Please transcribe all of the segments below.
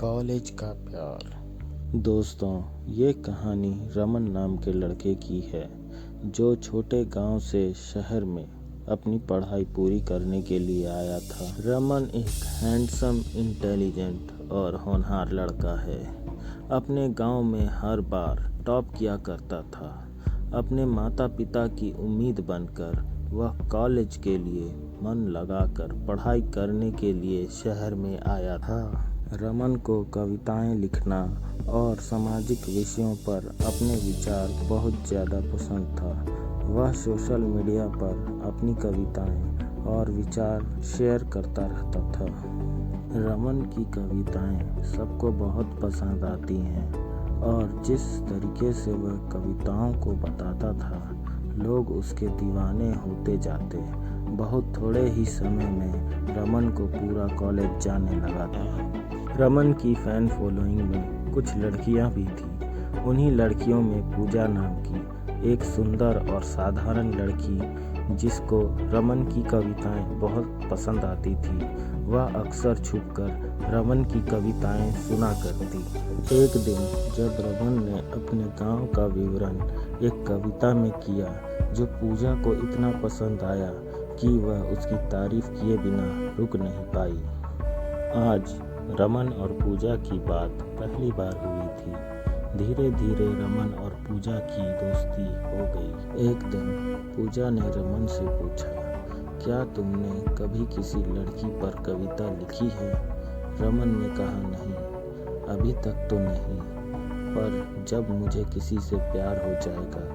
College का प्यार। दोस्तों, ये कहानी रमन नाम के लड़के की है जो छोटे गांव से शहर में अपनी पढ़ाई पूरी करने के लिए आया था। रमन एक हैंडसम, इंटेलिजेंट और होनहार लड़का है। अपने गांव में हर बार टॉप किया करता था। अपने माता पिता की उम्मीद बनकर वह कॉलेज के लिए मन लगाकर पढ़ाई करने के लिए शहर में आया था। रमन को कविताएं लिखना और सामाजिक विषयों पर अपने विचार बहुत ज़्यादा पसंद था। वह सोशल मीडिया पर अपनी कविताएं और विचार शेयर करता रहता था। रमन की कविताएं सबको बहुत पसंद आती हैं और जिस तरीके से वह कविताओं को बताता था, लोग उसके दीवाने होते जाते। बहुत थोड़े ही समय में रमन को पूरा कॉलेज जाने लगा था। रमन की फ़ैन फॉलोइंग में कुछ लड़कियां भी थीं। उन्हीं लड़कियों में पूजा नाम की एक सुंदर और साधारण लड़की, जिसको रमन की कविताएं बहुत पसंद आती थी, वह अक्सर छुपकर रमन की कविताएं सुना करती। एक दिन जब रमन ने अपने गांव का विवरण एक कविता में किया, जो पूजा को इतना पसंद आया कि वह उसकी तारीफ किए बिना रुक नहीं पाई। आज रमन और पूजा की बात पहली बार हुई थी। धीरे धीरे रमन और पूजा की दोस्ती हो गई। एक दिन पूजा ने रमन से पूछा, क्या तुमने कभी किसी लड़की पर कविता लिखी है? रमन ने कहा, नहीं, अभी तक तो नहीं, पर जब मुझे किसी से प्यार हो जाएगा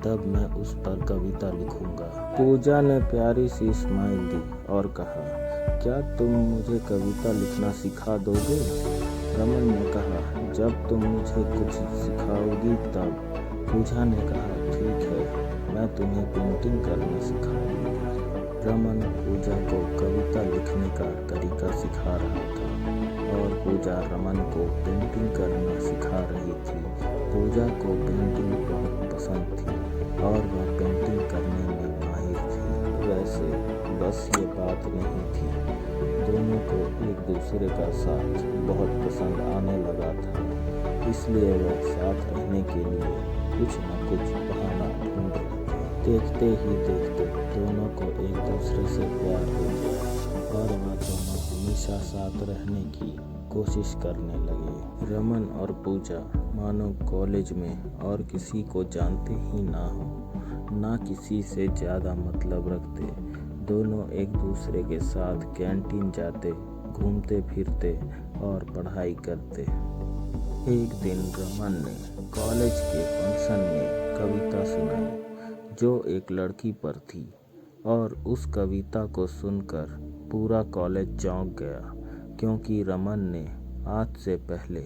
तब मैं उस पर कविता लिखूंगा। पूजा ने प्यारी सी स्माइल दी और कहा, क्या तुम मुझे कविता लिखना सिखा दोगे? रमन ने कहा, जब तुम मुझे कुछ सिखाओगी तब। पूजा ने कहा, ठीक है, मैं तुम्हें पेंटिंग करना सिखाऊंगी। रमन पूजा को कविता लिखने का तरीका सिखा रहा था और पूजा रमन को पेंटिंग करना सिखा रही थी। पूजा को पेंटिंग बहुत पसंद थी और वह पेंटिंग करने में माहिर थी। वैसे बस ये बात नहीं थी, दोनों को एक दूसरे का साथ बहुत पसंद आने लगा था, इसलिए वह साथ रहने के लिए कुछ न कुछ बहाना ढूंढ रहे थे। देखते ही देखते दोनों को एक दूसरे से प्यार हो गया और वह दोनों हमेशा साथ रहने की कोशिश करने लगे। रमन और पूजा मानो कॉलेज में और किसी को जानते ही ना हो, ना किसी से ज़्यादा मतलब रखते। दोनों एक दूसरे के साथ कैंटीन जाते, घूमते फिरते और पढ़ाई करते। एक दिन रमन ने कॉलेज के फंक्शन में कविता सुनाई जो एक लड़की पर थी और उस कविता को सुनकर पूरा कॉलेज चौंक गया, क्योंकि रमन ने आज से पहले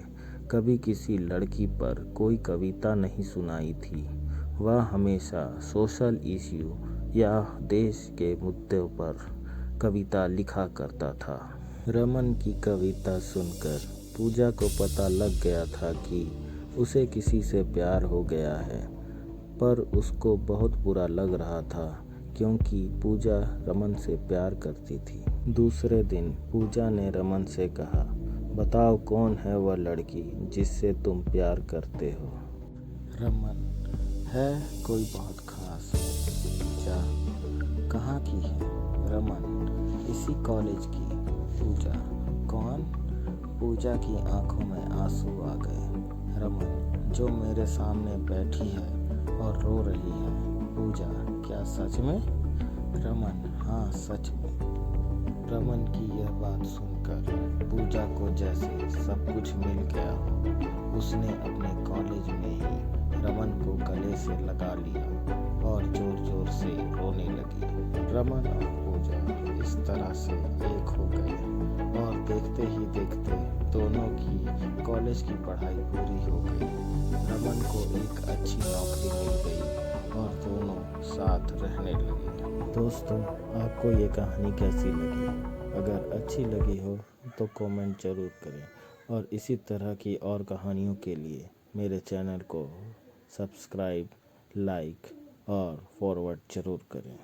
कभी किसी लड़की पर कोई कविता नहीं सुनाई थी। वह हमेशा सोशल इश्यू या देश के मुद्दों पर कविता लिखा करता था। रमन की कविता सुनकर पूजा को पता लग गया था कि उसे किसी से प्यार हो गया है, पर उसको बहुत बुरा लग रहा था क्योंकि पूजा रमन से प्यार करती थी। दूसरे दिन पूजा ने रमन से कहा, बताओ कौन है वह लड़की जिससे तुम प्यार करते हो? रमन, है कोई बहुत खास? पूजा, कहाँ की है? रमन, इसी कॉलेज की। पूजा, कौन? पूजा की आंखों में आंसू आ गए। रमन, जो मेरे सामने बैठी है और रो रही है। पूजा, क्या सच में? रमन, हाँ सच में। रमन की यह बात सुनकर पूजा को जैसे सब कुछ मिल गया हो। उसने अपने कॉलेज में ही रमन को गले से लगा लिया और जोर जोर से रोने लगी। रमन और पूजा इस तरह से एक हो गए और देखते ही देखते दोनों की कॉलेज की पढ़ाई पूरी हो गई। रमन को एक अच्छी नौकरी मिल गई और दोनों साथ रहने लगे। दोस्तों, आपको ये कहानी कैसी लगी? अगर अच्छी लगी हो तो कमेंट ज़रूर करें और इसी तरह की और कहानियों के लिए मेरे चैनल को सब्सक्राइब, लाइक और फॉरवर्ड ज़रूर करें।